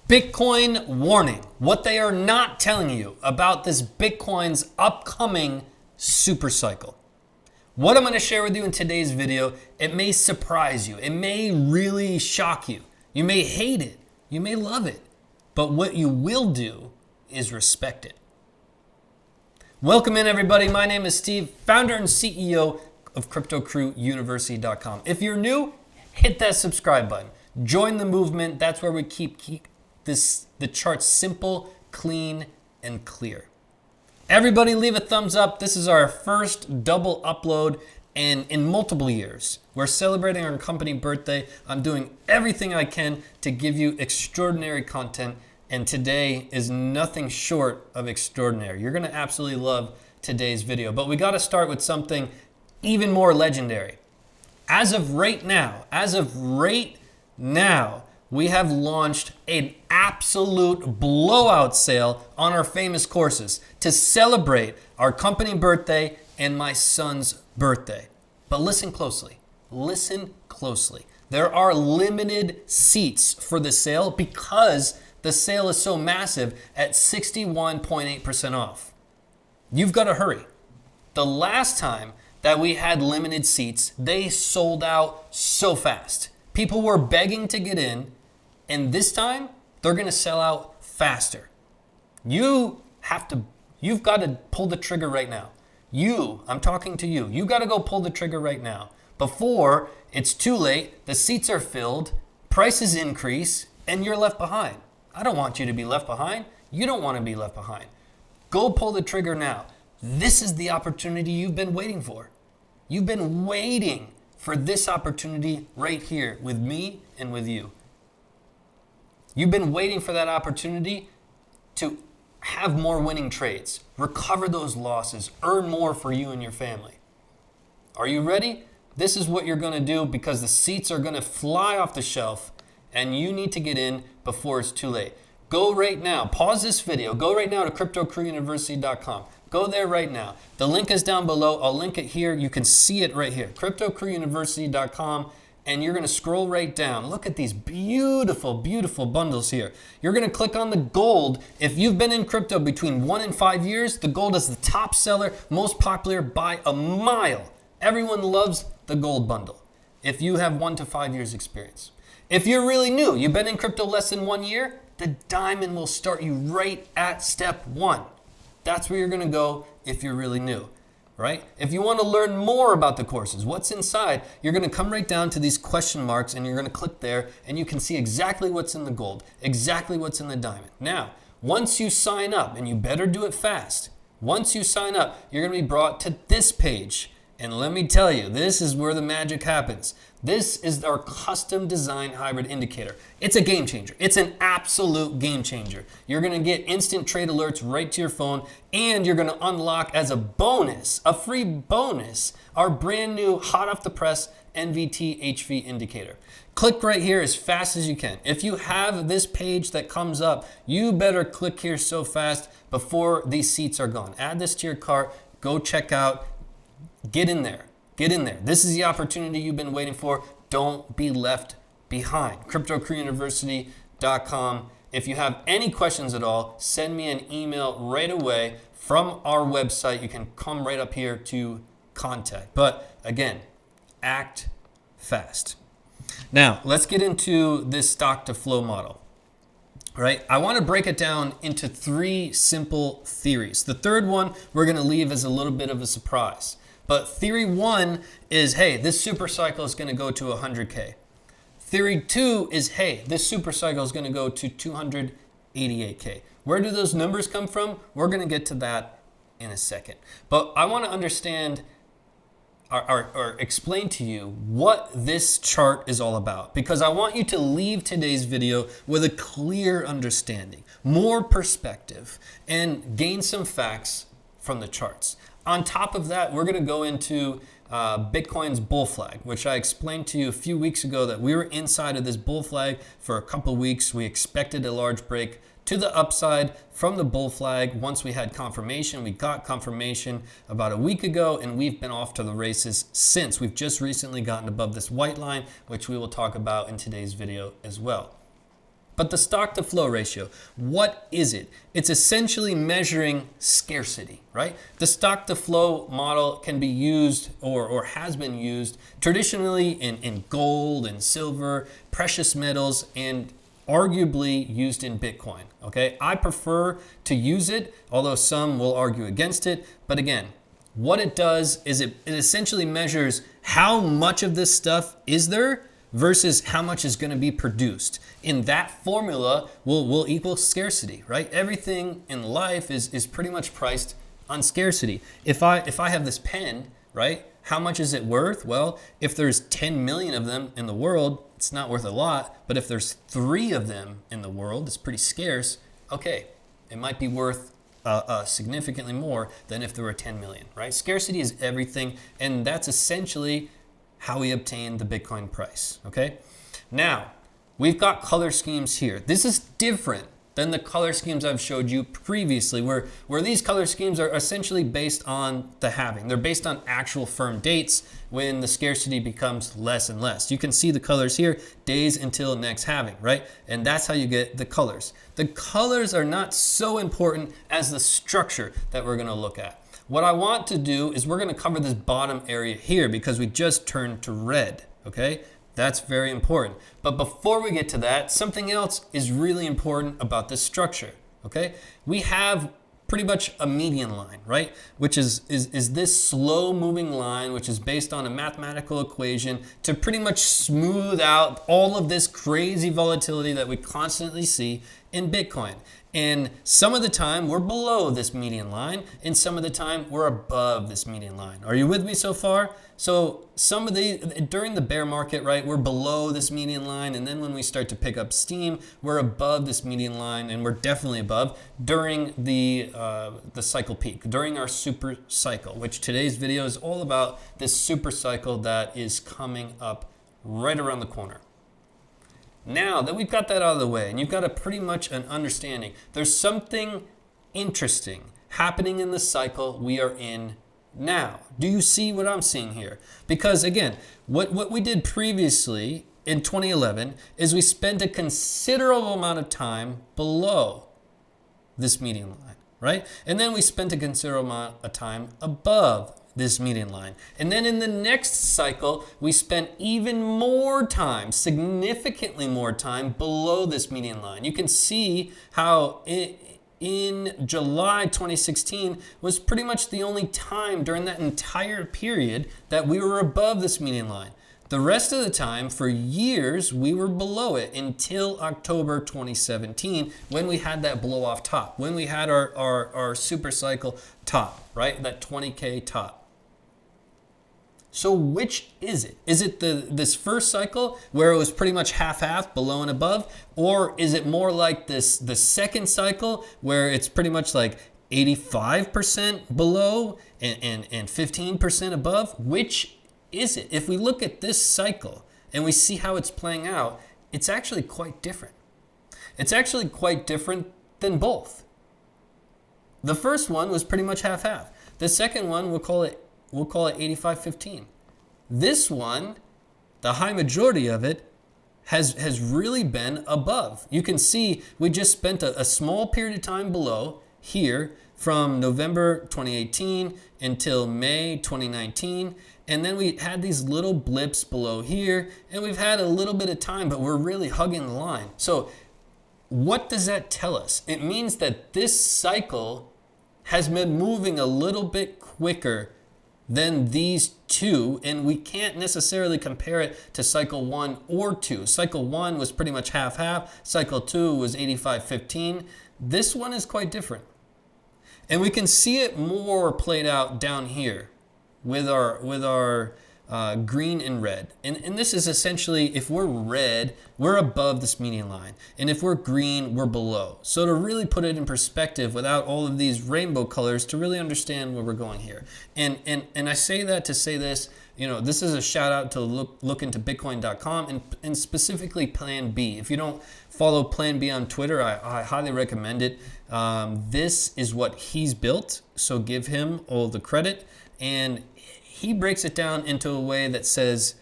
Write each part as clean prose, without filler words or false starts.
Bitcoin warning, what they are not telling you about this Bitcoin's upcoming super cycle. What I'm going to share with you in today's video, it may surprise you. It may really shock you. You may hate it. You may love it. But what you will do is respect it. Welcome in, everybody. My name is Steve, founder and CEO of CryptoCrewUniversity.com. If you're new, hit that subscribe button. Join the movement. That's where we keep the charts simple, clean, and clear. Everybody leave a thumbs up. This is our first double upload in multiple years. We're celebrating our company birthday. I'm doing everything I can to give you extraordinary content, and today is nothing short of extraordinary. You're gonna absolutely love today's video, but we gotta start with something even more legendary. As of right now, we have launched an absolute blowout sale on our famous courses to celebrate our company birthday and my son's birthday. But listen closely. There are limited seats for the sale because the sale is so massive at 61.8% off. You've got to hurry. The last time that we had limited seats, they sold out so fast. People were begging to get in, and this time they're going to sell out faster. You've got to pull the trigger right now. I'm talking to you. You got to go pull the trigger right now before it's too late, the seats are filled, prices increase, and you're left behind. I don't want you to be left behind. You don't want to be left behind. Go pull the trigger now. This is the opportunity you've been waiting for. You've been waiting for this opportunity right here with me and with you. You've been waiting for that opportunity to have more winning trades, recover those losses, earn more for you and your family. Are you ready? This is what you're going to do because the seats are going to fly off the shelf and you need to get in before it's too late. Go right now. Pause this video. Go right now to CryptoCrewUniversity.com. Go there right now. The link is down below. I'll link it here. You can see it right here. CryptoCrewUniversity.com, and you're going to scroll right down. Look at these beautiful, beautiful bundles here. You're going to click on the gold. If you've been in crypto between 1 and 5 years, the gold is the top seller, most popular by a mile. Everyone loves the gold bundle if you have 1 to 5 years experience. If you're really new, you've been in crypto less than 1 year, the diamond will start you right at step 1. That's where you're going to go if you're really new, right? If you want to learn more about the courses, what's inside, you're going to come right down to these question marks and you're going to click there and you can see exactly what's in the gold, exactly what's in the diamond. Now, once you sign up, and you better do it fast, once you sign up, you're going to be brought to this page. And let me tell you, this is where the magic happens. This is our custom design hybrid indicator. It's a game changer. It's an absolute game changer. You're going to get instant trade alerts right to your phone, and you're going to unlock as a bonus, a free bonus, our brand new hot off the press NVT HV indicator. Click right here as fast as you can. If you have this page that comes up, you better click here so fast before these seats are gone. Add this to your cart. Go check out. Get in there. Get in there. This is the opportunity you've been waiting for. Don't be left behind. CryptoCrewUniversity.com. If you have any questions at all, send me an email right away from our website. You can come right up here to contact. But again, act fast. Now, let's get into this stock to flow model. Right? I want to break it down into 3 simple theories. The third one we're going to leave as a little bit of a surprise. But theory 1 is, hey, this super cycle is going to go to 100K. Theory 2 is, hey, this super cycle is going to go to 288K. Where do those numbers come from? We're going to get to that in a second. But I want to understand or explain to you what this chart is all about, because I want you to leave today's video with a clear understanding, more perspective, and gain some facts from the charts. On top of that, we're going to go into Bitcoin's bull flag, which I explained to you a few weeks ago that we were inside of this bull flag for a couple weeks. We expected a large break to the upside from the bull flag. Once we had confirmation, we got confirmation about a week ago, and we've been off to the races since. We've just recently gotten above this white line, which we will talk about in today's video as well. But the stock to flow ratio, what is it? It's essentially measuring scarcity, right? The stock to flow model can be used or has been used traditionally in gold and silver, precious metals, and arguably used in Bitcoin, okay? I prefer to use it, although some will argue against it. But again, what it does is it essentially measures how much of this stuff is there versus how much is going to be produced. In that formula will equal scarcity, right? Everything in life is pretty much priced on scarcity. If I have this pen, right? How much is it worth? Well, if there's 10 million of them in the world, it's not worth a lot. But if there's 3 of them in the world, it's pretty scarce. Okay, it might be worth significantly more than if there were 10 million, right? Scarcity is everything, and that's essentially how we obtain the Bitcoin price, okay? Now, we've got color schemes here. This is different than the color schemes I've showed you previously, where these color schemes are essentially based on the halving. They're based on actual firm dates when the scarcity becomes less and less. You can see the colors here, days until next halving, right? And that's how you get the colors. The colors are not so important as the structure that we're gonna look at. What I want to do is we're gonna cover this bottom area here because we just turned to red, okay? That's very important. But before we get to that, something else is really important about this structure, okay? We have pretty much a median line, right? Which is this slow moving line, which is based on a mathematical equation to pretty much smooth out all of this crazy volatility that we constantly see in Bitcoin. And some of the time we're below this median line, and some of the time we're above this median line. Are you with me so far? So during the bear market, right, we're below this median line, and then when we start to pick up steam, we're above this median line, and we're definitely above during the cycle peak, during our super cycle, which today's video is all about this super cycle that is coming up right around the corner. Now that we've got that out of the way and you've got pretty much an understanding, there's something interesting happening in the cycle we are in now. Do you see what I'm seeing here? Because again, what we did previously in 2011 is we spent a considerable amount of time below this median line, right? And then we spent a considerable amount of time above this median line. And then in the next cycle, we spent even more time, significantly more time below this median line. You can see how in July 2016 was pretty much the only time during that entire period that we were above this median line. The rest of the time, for years, we were below it until October 2017 when we had that blow off top, when we had our super cycle top, right? That 20K top. So which is it? Is it this first cycle where it was pretty much half-half, below and above? Or is it more like the second cycle where it's pretty much like 85% below and 15% above? Which is it? If we look at this cycle and we see how it's playing out, it's actually quite different. It's actually quite different than both. The first one was pretty much half-half. The second one, we'll call it 85-15. This one, the high majority of it, has really been above. You can see we just spent a small period of time below here from November 2018 until May 2019. And then we had these little blips below here, and we've had a little bit of time, but we're really hugging the line. So what does that tell us? It means that this cycle has been moving a little bit quicker than these two, and we can't necessarily compare it to cycle 1 or 2. Cycle 1 was pretty much half-half. Cycle 2 was 85-15. This one is quite different. And we can see it more played out down here with our green and red. And this is essentially, if we're red, we're above this median line. And if we're green, we're below. So to really put it in perspective without all of these rainbow colors, to really understand where we're going here. And I say that to say this, this is a shout out to look into bitcoin.com and specifically Plan B. If you don't follow Plan B on Twitter, I highly recommend it. This is what he's built, so give him all the credit. And he breaks it down into a way that says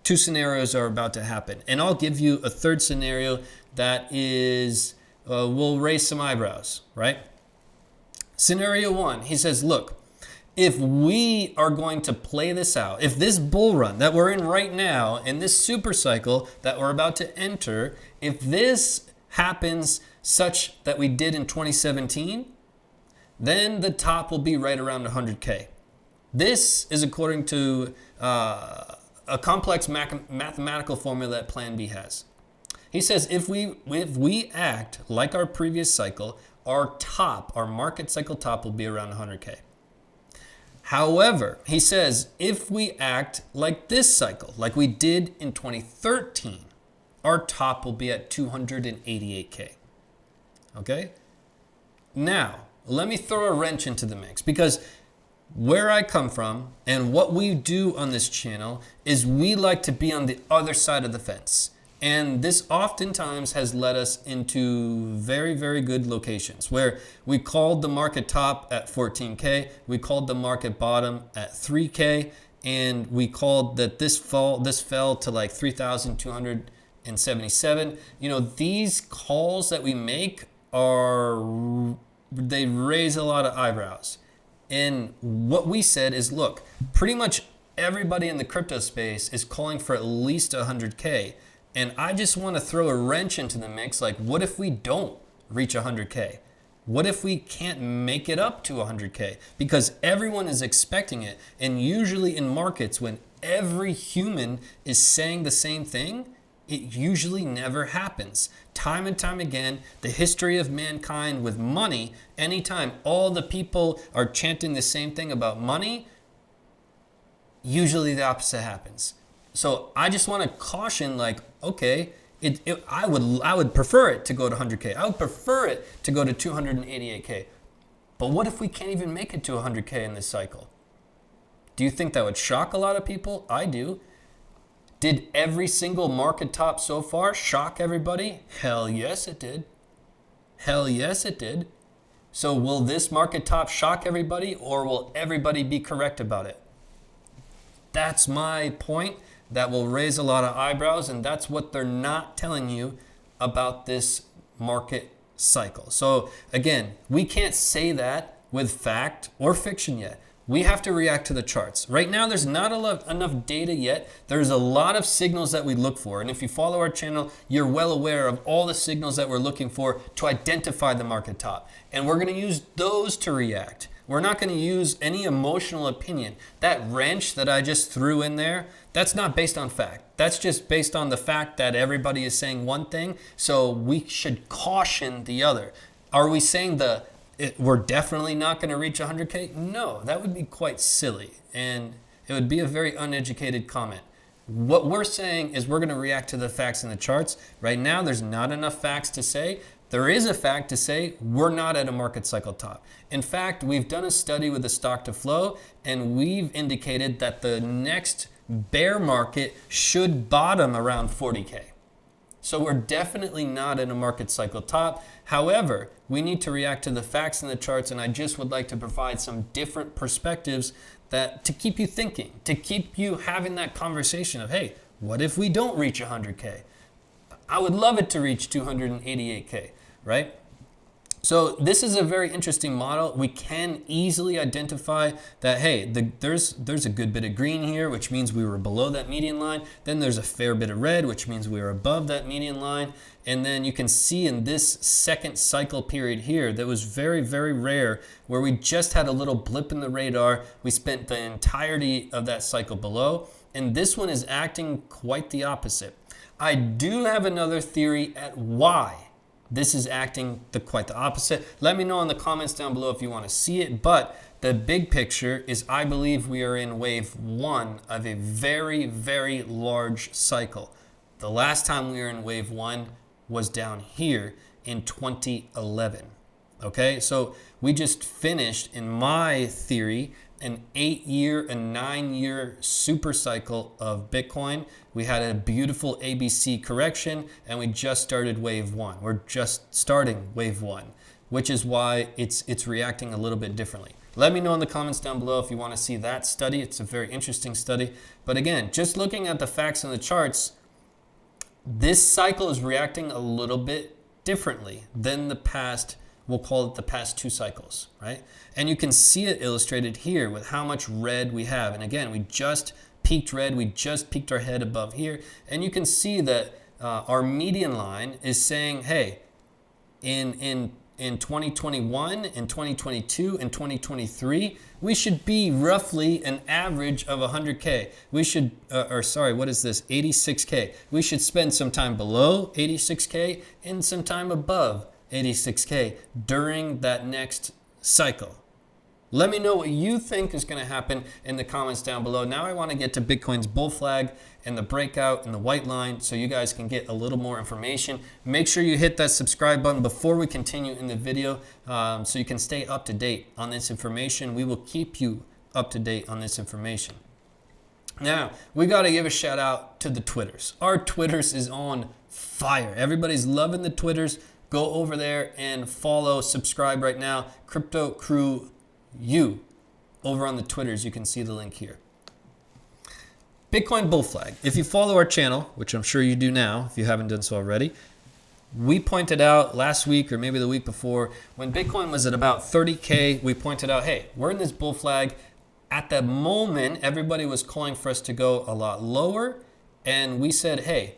2 scenarios are about to happen. And I'll give you a third scenario that is, will raise some eyebrows, right? Scenario 1, he says, look, if we are going to play this out, if this bull run that we're in right now, in this super cycle that we're about to enter, if this happens such that we did in 2017, then the top will be right around 100K. This is according to a complex mathematical formula that Plan B has. He says if we act like our previous cycle, our market cycle top will be around 100K. However, he says if we act like this cycle, like we did in 2013, our top will be at 288K. Okay? Now, let me throw a wrench into the mix, because where I come from and what we do on this channel is we like to be on the other side of the fence. And this oftentimes has led us into very, very good locations where we called the market top at 14K, we called the market bottom at 3K, and we called that this fell to like 3,277. You know, these calls that we make they raise a lot of eyebrows. And what we said is, look, pretty much everybody in the crypto space is calling for at least 100K. And I just want to throw a wrench into the mix. Like, what if we don't reach 100K? What if we can't make it up to 100K? Because everyone is expecting it. And usually in markets, when every human is saying the same thing, it usually never happens. Time and time again, the history of mankind with money, anytime all the people are chanting the same thing about money, usually the opposite happens. So I just want to caution, like, okay, I would prefer it to go to 100K. I would prefer it to go to 288K. But what if we can't even make it to 100K in this cycle? Do you think that would shock a lot of people? I do. Did every single market top so far shock everybody? Hell yes, it did. Hell yes, it did. So will this market top shock everybody, or will everybody be correct about it? That's my point. That will raise a lot of eyebrows, and that's what they're not telling you about this market cycle. So again, we can't say that with fact or fiction yet. We have to react to the charts. Right now, there's not enough data yet. There's a lot of signals that we look for. And if you follow our channel, you're well aware of all the signals that we're looking for to identify the market top. And we're going to use those to react. We're not going to use any emotional opinion. That wrench that I just threw in there, that's not based on fact. That's just based on the fact that everybody is saying one thing, so we should caution the other. Are we saying we're definitely not going to reach 100K? No, that would be quite silly, and it would be a very uneducated comment. What we're saying is we're going to react to the facts in the charts. Right now, there's not enough facts to say. There is a fact to say we're not at a market cycle top. In fact, we've done a study with the stock to flow, and we've indicated that the next bear market should bottom around 40K. So we're definitely not in a market cycle top. However, we need to react to the facts in the charts, and I just would like to provide some different perspectives to keep you thinking, to keep you having that conversation of, hey, what if we don't reach 100K? I would love it to reach 288K, right? So this is a very interesting model. We can easily identify that, hey, there's a good bit of green here, which means we were below that median line. Then there's a fair bit of red, which means we were above that median line. And then you can see in this second cycle period here, that was very, very rare, where we just had a little blip in the radar. We spent the entirety of that cycle below. And this one is acting quite the opposite. I do have another theory at why this is acting quite the opposite. Let me know in the comments down below if you want to see it. But the big picture is I believe we are in wave one of a very, very large cycle. The last time we were in wave one was down here in 2011. Okay, so we just finished, in my theory, an 8-year and 9-year super cycle of Bitcoin. We had a beautiful ABC correction, and we just started wave one. We're just starting wave one, which is why it's reacting a little bit differently. Let me know in the comments down below if you want to see that study. It's a very interesting study. But again, just looking at the facts and the charts, this cycle is reacting a little bit differently than the past, we'll call it the past 2 cycles, right? And you can see it illustrated here with how much red we have. And again, we just peaked red, we just peaked our head above here. And you can see that our median line is saying, hey, in 2021, in 2022, in 2023, we should be roughly an average of 100K. We should, what is this? 86K. We should spend some time below 86K and some time above 86K during that next cycle. Let me know what you think is going to happen in the comments down below. Now I want to get to Bitcoin's bull flag and the breakout and the white line so you guys can get a little more information. Make sure you hit that subscribe button before we continue in the video so you can stay up to date on this information. We will keep you up to date on this information. Now, we got to give a shout out to the Twitters. Our Twitters is on fire. Everybody's loving the Twitters. Go over there and follow, subscribe right now. Crypto Crew U over on the Twitters. You can see the link here. Bitcoin bull flag. If you follow our channel, which I'm sure you do now if you haven't done so already, we pointed out last week or maybe the week before when Bitcoin was at about 30K, we pointed out, hey, we're in this bull flag. At that moment, everybody was calling for us to go a lot lower, and we said, hey,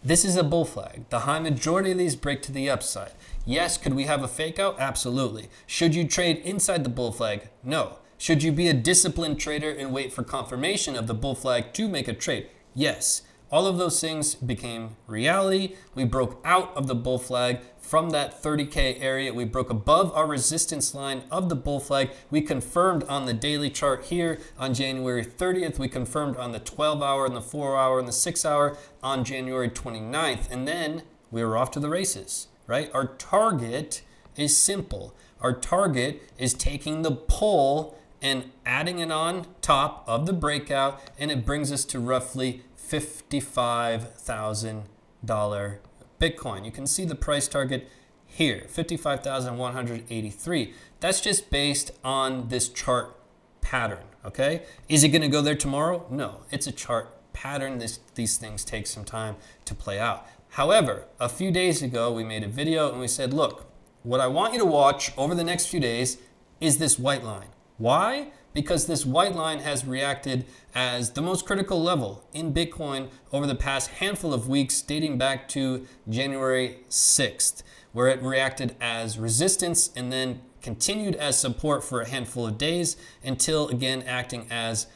this is a bull flag. The high majority of these break to the upside. Yes, could we have a fake out? Absolutely. Should you trade inside the bull flag? No. Should you be a disciplined trader and wait for confirmation of the bull flag to make a trade? Yes. All of those things became reality. We broke out of the bull flag from that 30K area. We broke above our resistance line of the bull flag. We confirmed on the daily chart here on January 30th. We confirmed on the 12-hour and the 4-hour and the 6-hour on January 29th. And then we were off to the races, right? Our target is simple. Our target is taking the pull and adding it on top of the breakout, and it brings us to roughly $55,000 Bitcoin. You can see the price target here, 55,183. That's just based on this chart pattern, okay? Is it gonna go there tomorrow? No, it's a chart pattern. These things take some time to play out. However, a few days ago, we made a video and we said, look, what I want you to watch over the next few days is this white line. Why? Because this white line has reacted as the most critical level in Bitcoin over the past handful of weeks, dating back to January 6th, where it reacted as resistance and then continued as support for a handful of days until again acting as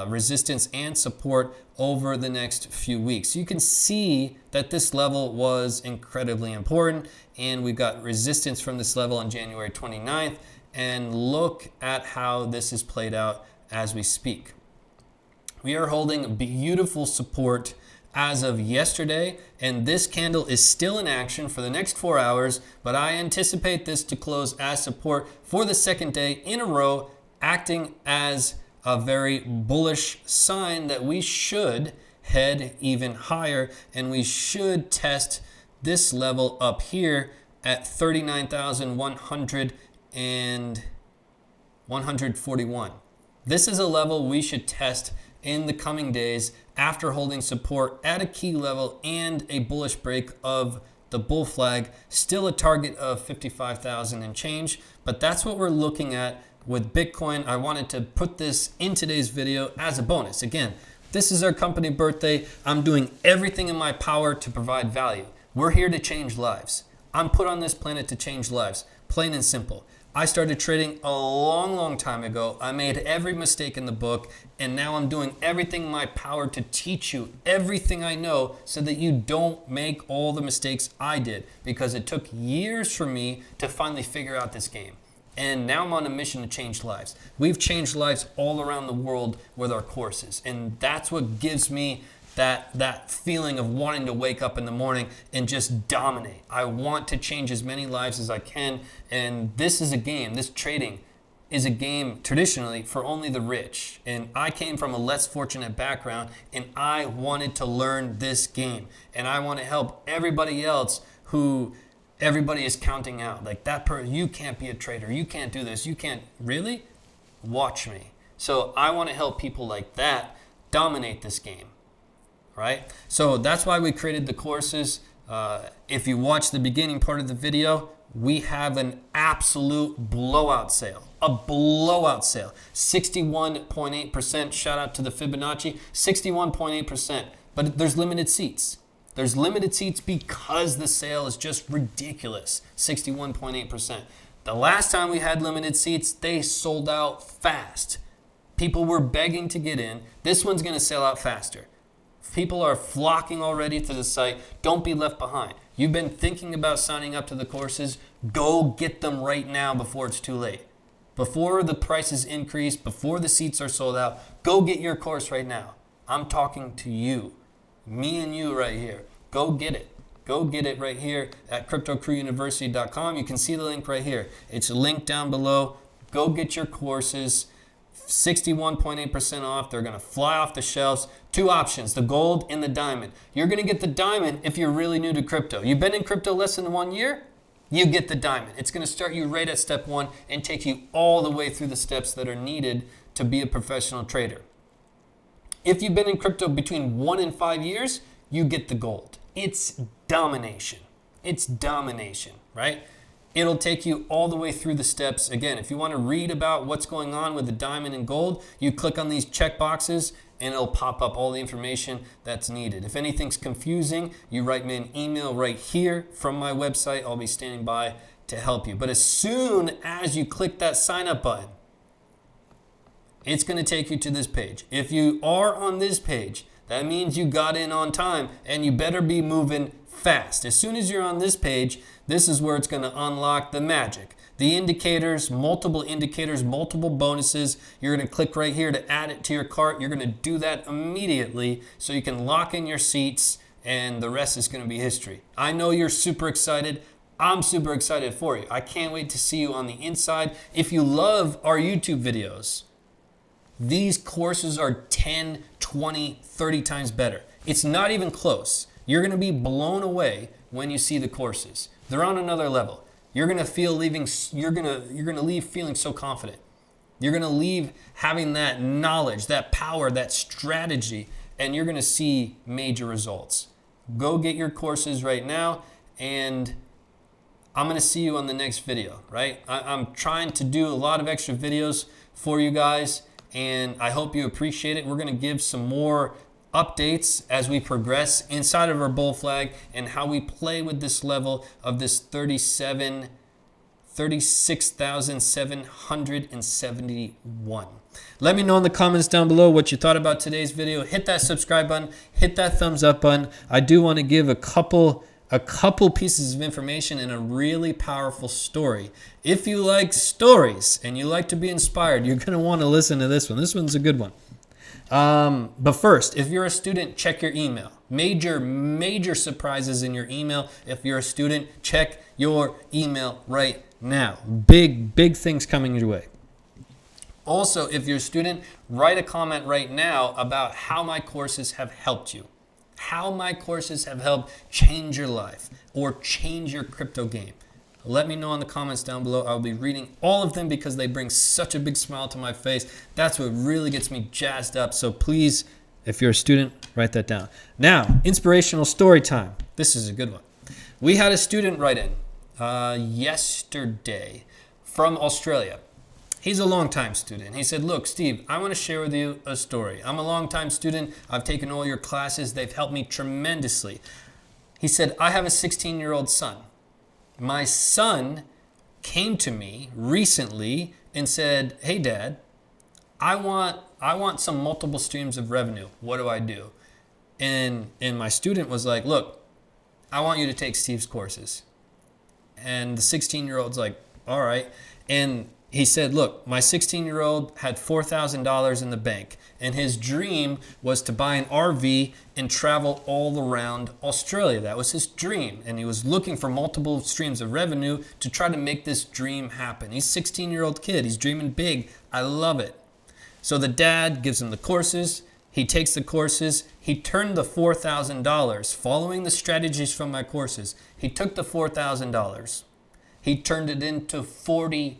resistance and support over the next few weeks. You can see that this level was incredibly important, and we got resistance from this level on January 29th. And look at how this is played out as we speak. We are holding beautiful support as of yesterday, and this candle is still in action for the next 4 hours, but I anticipate this to close as support for the second day in a row, acting as a very bullish sign that we should head even higher, and we should test this level up here at 39,141. This is a level we should test in the coming days after holding support at a key level and a bullish break of the bull flag. Still a target of 55,000 and change, but that's what we're looking at with Bitcoin. I wanted to put this in today's video as a bonus. Again, this is our company birthday. I'm doing everything in my power to provide value. We're here to change lives. I'm put on this planet to change lives, plain and simple. I started trading a long time ago. I made every mistake in the book, and now I'm doing everything in my power to teach you everything I know so that you don't make all the mistakes I did, because it took years for me to finally figure out this game. And now I'm on a mission to change lives. We've changed lives all around the world with our courses, and that's what gives me that feeling of wanting to wake up in the morning and just dominate. I want to change as many lives as I can, and this is a game. This trading is a game traditionally for only the rich, and I came from a less fortunate background, and I wanted to learn this game, and I want to help everybody else who everybody is counting out. Like you can't be a trader, you can't do this, you can't. Really? Watch me. So I want to help people like that dominate this game. right? So that's why we created the courses. If you watch the beginning part of the video, we have an absolute blowout sale. A blowout sale. 61.8%. Shout out to the Fibonacci. 61.8%. But there's limited seats. There's limited seats because the sale is just ridiculous. 61.8%. The last time we had limited seats, they sold out fast. People were begging to get in. This one's going to sell out faster. People are flocking already to the site. Don't be left behind. You've been thinking about signing up to the courses. Go get them right now before it's too late. Before the prices increase, before the seats are sold out, go get your course right now. I'm talking to you. Me and you right here. Go get it. Go get it right here at cryptocrewuniversity.com. You can see the link right here. It's linked down below. Go get your courses. 61.8% off. They're going to fly off the shelves. Two options, the gold and the diamond. You're going to get the diamond if you're really new to crypto. You've been in crypto less than 1 year, you get the diamond. It's going to start you right at step 1 and take you all the way through the steps that are needed to be a professional trader. If you've been in crypto between 1 and 5 years, you get the gold. It's domination. It's domination, right? It'll take you all the way through the steps. Again, if you want to read about what's going on with the diamond and gold, you click on these check boxes and it'll pop up all the information that's needed. If anything's confusing, you write me an email right here from my website. I'll be standing by to help you. But as soon as you click that sign up button, it's going to take you to this page. If you are on this page, that means you got in on time and you better be moving fast. As soon as you're on this page, this is where it's going to unlock the magic. The indicators, multiple bonuses. You're going to click right here to add it to your cart. You're going to do that immediately so you can lock in your seats and the rest is going to be history. I know you're super excited. I'm super excited for you. I can't wait to see you on the inside. If you love our YouTube videos, these courses are 10, 20, 30 times better. It's not even close. You're going to be blown away when you see the courses. They're on another level. You're going to leave feeling so confident. You're going to leave having that knowledge, that power, that strategy, and you're going to see major results. Go get your courses right now, and I'm going to see you on the next video, right? I'm trying to do a lot of extra videos for you guys, and I hope you appreciate it. We're going to give some more updates as we progress inside of our bull flag and how we play with this level of this 36,771. Let me know in the comments down below what you thought about today's video. Hit that subscribe button, hit that thumbs up button. I do want to give a couple pieces of information and a really powerful story. If you like stories and you like to be inspired, you're going to want to listen to this one. This one's a good one. But first, if you're a student, check your email. Major surprises in your email. If you're a student, check your email right now. Big things coming your way. Also, if you're a student, write a comment right now about how my courses have helped you. How my courses have helped change your life or change your crypto game. Let me know in the comments down below. I'll be reading all of them because they bring such a big smile to my face. That's what really gets me jazzed up. So please, if you're a student, write that down. Now, inspirational story time. This is a good one. We had a student write in yesterday from Australia. He's a longtime student. He said, look, Steve, I want to share with you a story. I'm a longtime student. I've taken all your classes. They've helped me tremendously. He said, I have a 16-year-old son. My son came to me recently and said, hey, Dad, I want some multiple streams of revenue. What do I do? And my student was like, look, I want you to take Steve's courses. And the 16-year-old's like, all right. And he said, look, my 16-year-old had $4,000 in the bank, and his dream was to buy an RV and travel all around Australia. That was his dream, and he was looking for multiple streams of revenue to try to make this dream happen. He's a 16-year-old kid. He's dreaming big. I love it. So the dad gives him the courses. He takes the courses. He turned the $4,000, following the strategies from my courses. He took the $4,000. He turned it into $40,000.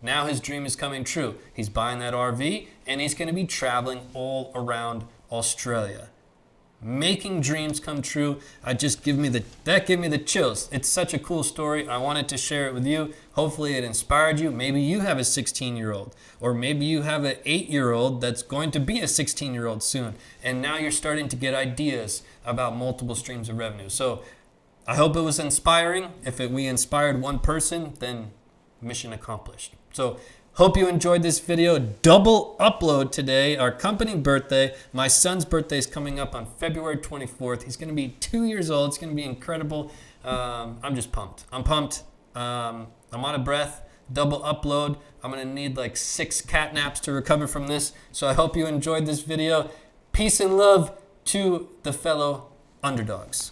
Now his dream is coming true. He's buying that RV and he's going to be traveling all around Australia. Making dreams come true. That gave me the chills. It's such a cool story. I wanted to share it with you. Hopefully it inspired you. Maybe you have a 16-year-old, or maybe you have an 8-year-old that's going to be a 16-year-old soon. And now you're starting to get ideas about multiple streams of revenue. So I hope it was inspiring. If we inspired one person, then mission accomplished. So hope you enjoyed this video. Double upload today, our company birthday. My son's birthday is coming up on February 24th. He's going to be 2 years old. It's going to be incredible. I'm just pumped. I'm pumped. I'm out of breath. Double upload. I'm going to need like 6 cat naps to recover from this. So I hope you enjoyed this video. Peace and love to the fellow underdogs.